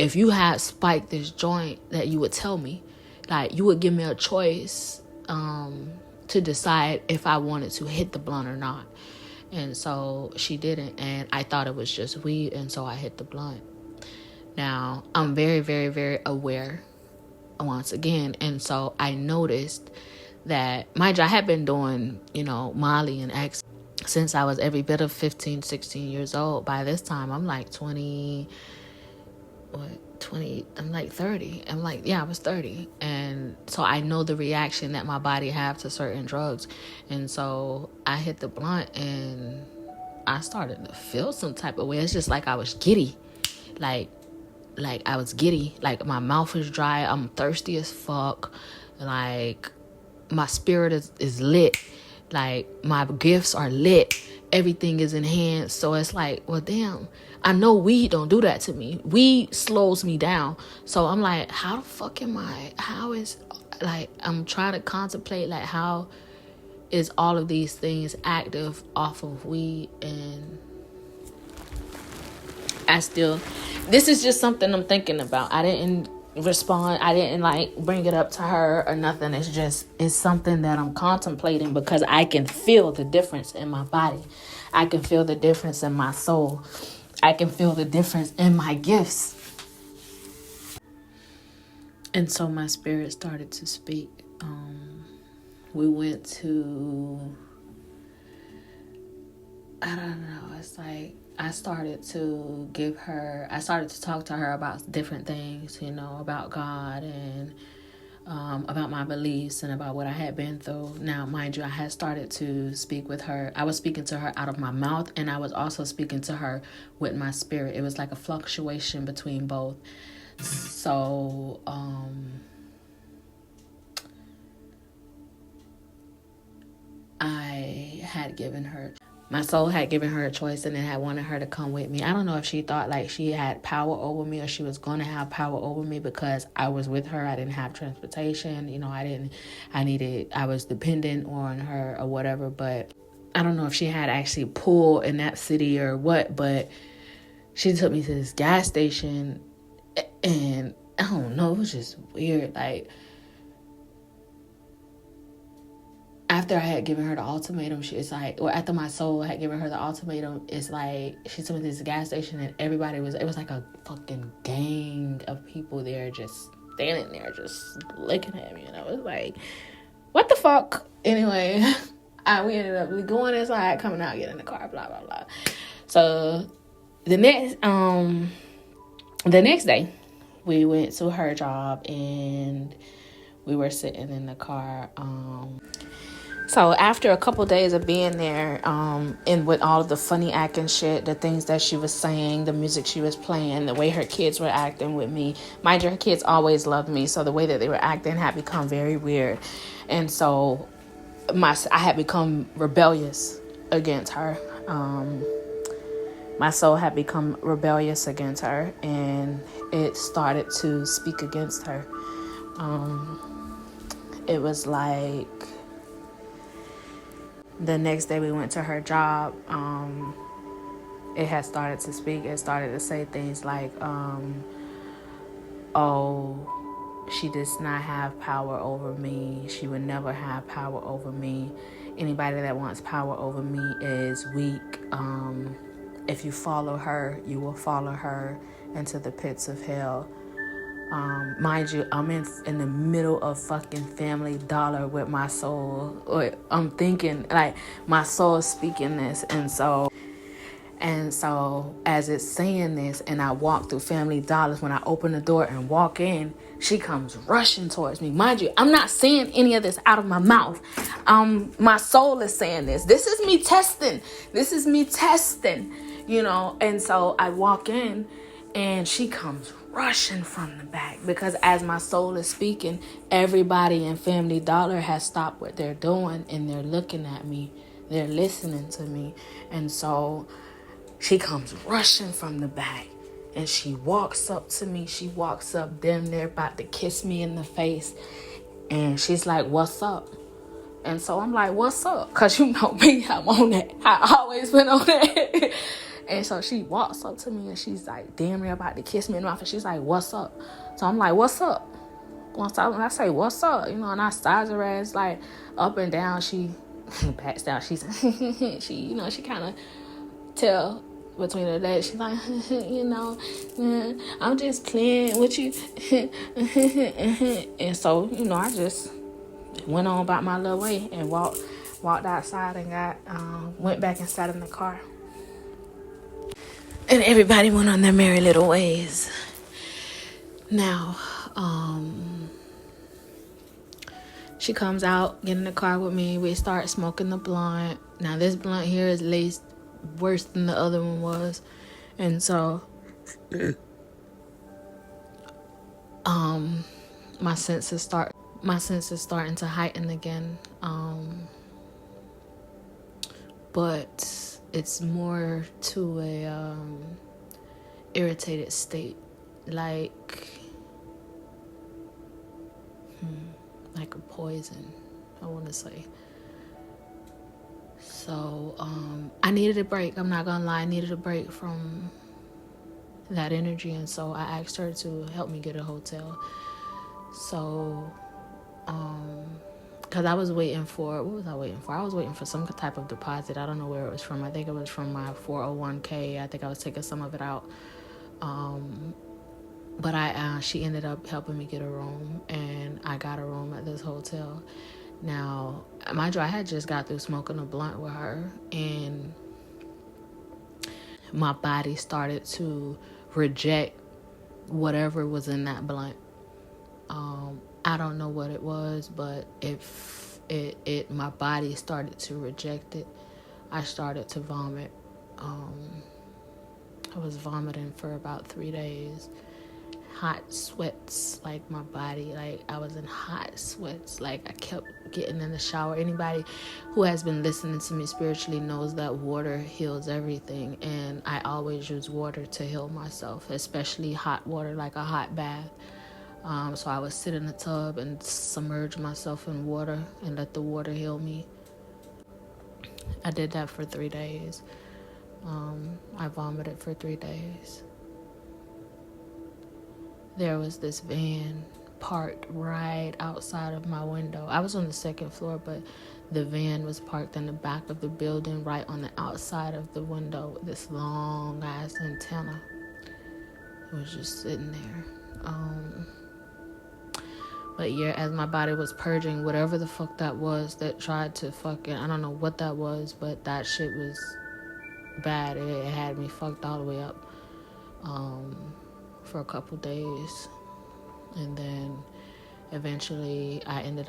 if you had spiked this joint, that you would tell me. Like, you would give me a choice to decide if I wanted to hit the blunt or not. And so she didn't, and I thought it was just weed, and so I hit the blunt. Now, I'm very, very, very aware once again, and so I noticed that, mind you, I had been doing, Molly and X since I was every bit of 15, 16 years old. By this time, I'm like 20, I'm like 30. I was 30. And so I know the reaction that my body have to certain drugs. And so I hit the blunt and I started to feel some type of way. It's just like I was giddy. Like I was giddy. Like my mouth is dry. I'm thirsty as fuck. Like my spirit is lit. Like my gifts are lit. Everything is enhanced. So it's like, well, damn, I know weed don't do that to me. Weed slows me down. So I'm like, how the fuck am I? How is, like, I'm trying to contemplate, like, how is all of these things active off of weed? And this is just something I'm thinking about. I didn't respond. I didn't like bring it up to her or nothing. It's something that I'm contemplating because I can feel the difference in my body. I can feel the difference in my soul. I can feel the difference in my gifts. And so my spirit started to speak. We went to, I don't know, it's like I started to talk to her about different things, about God and about my beliefs and about what I had been through. Now, mind you, I had started to speak with her. I was speaking to her out of my mouth, and I was also speaking to her with my spirit. It was like a fluctuation between both. So, my soul had given her a choice and then had wanted her to come with me. I don't know if she thought like she had power over me or she was going to have power over me because I was with her. I didn't have transportation. I was dependent on her or whatever, but I don't know if she had actually pulled in that city or what, but she took me to this gas station and I don't know, it was just weird. Like, after I had given her the ultimatum, after my soul had given her the ultimatum, it's like, she took me to this gas station and it was like a fucking gang of people there just standing there, just looking at me. And I was like, what the fuck? Anyway, we ended up going inside, coming out, getting in the car, blah, blah, blah. So the next day, we went to her job and we were sitting in the car. So after a couple days of being there, and with all of the funny acting shit, the things that she was saying, the music she was playing, the way her kids were acting with me, mind you, her kids always loved me. So the way that they were acting had become very weird. And so I had become rebellious against her. My soul had become rebellious against her, and it started to speak against her. It was like, the next day we went to her job, it had started to speak. It started to say things like, she does not have power over me. She would never have power over me. Anybody that wants power over me is weak. If you follow her, you will follow her into the pits of hell. Mind you, I'm in the middle of fucking Family Dollar with my soul. I'm thinking, like, my soul is speaking this. And so as it's saying this, and I walk through Family Dollars, when I open the door and walk in, she comes rushing towards me. Mind you, I'm not saying any of this out of my mouth. My soul is saying this. This is me testing, And so I walk in and she comes rushing from the back, because as my soul is speaking, everybody in Family Dollar has stopped what they're doing and they're looking at me. They're listening to me. And so she comes rushing from the back and she walks up to me. She walks up damn near about to kiss me in the face. And she's like, what's up? And so I'm like, what's up? Because you know me, I'm on that. I always been on that. And so she walks up to me and she's like, damn near about to kiss me in the mouth. And she's like, what's up? So I'm like, what's up? When I say, what's up? And I size her ass like up and down. She backs down. She's she kind of tell between her legs. She's like, I'm just playing with you. And so, I just went on about my little way and walked outside and went back inside in the car. And everybody went on their merry little ways. Now, she comes out, get in the car with me. We start smoking the blunt. Now, this blunt here is laced worse than the other one was. And so, my senses starting to heighten again. But it's more to a irritated state, like a poison, I want to say. So I needed a break. I'm not gonna lie, I needed a break from that energy, and so I asked her to help me get a hotel. So because I was waiting for, what was I waiting for? I was waiting for some type of deposit. I don't know where it was from. I think it was from my 401k. I think I was taking some of it out. But she ended up helping me get a room, and I got a room at this hotel. Now, mind you, I had just got through smoking a blunt with her, and my body started to reject whatever was in that blunt. I don't know what it was, but if my body started to reject it, I started to vomit. I was vomiting for about 3 days. Hot sweats, like my body, like I was in hot sweats. Like I kept getting in the shower. Anybody who has been listening to me spiritually knows that water heals everything, and I always use water to heal myself, especially hot water, like a hot bath. So I would sit in the tub and submerge myself in water and let the water heal me. I did that for 3 days. I vomited for 3 days. There was this van parked right outside of my window. I was on the 2nd floor, but the van was parked in the back of the building, right on the outside of the window, with this long ass antenna. It was just sitting there. But yeah, as my body was purging whatever the fuck that was that tried to fucking, I don't know what that was, but that shit was bad. It had me fucked all the way up for a couple days. And then eventually I ended up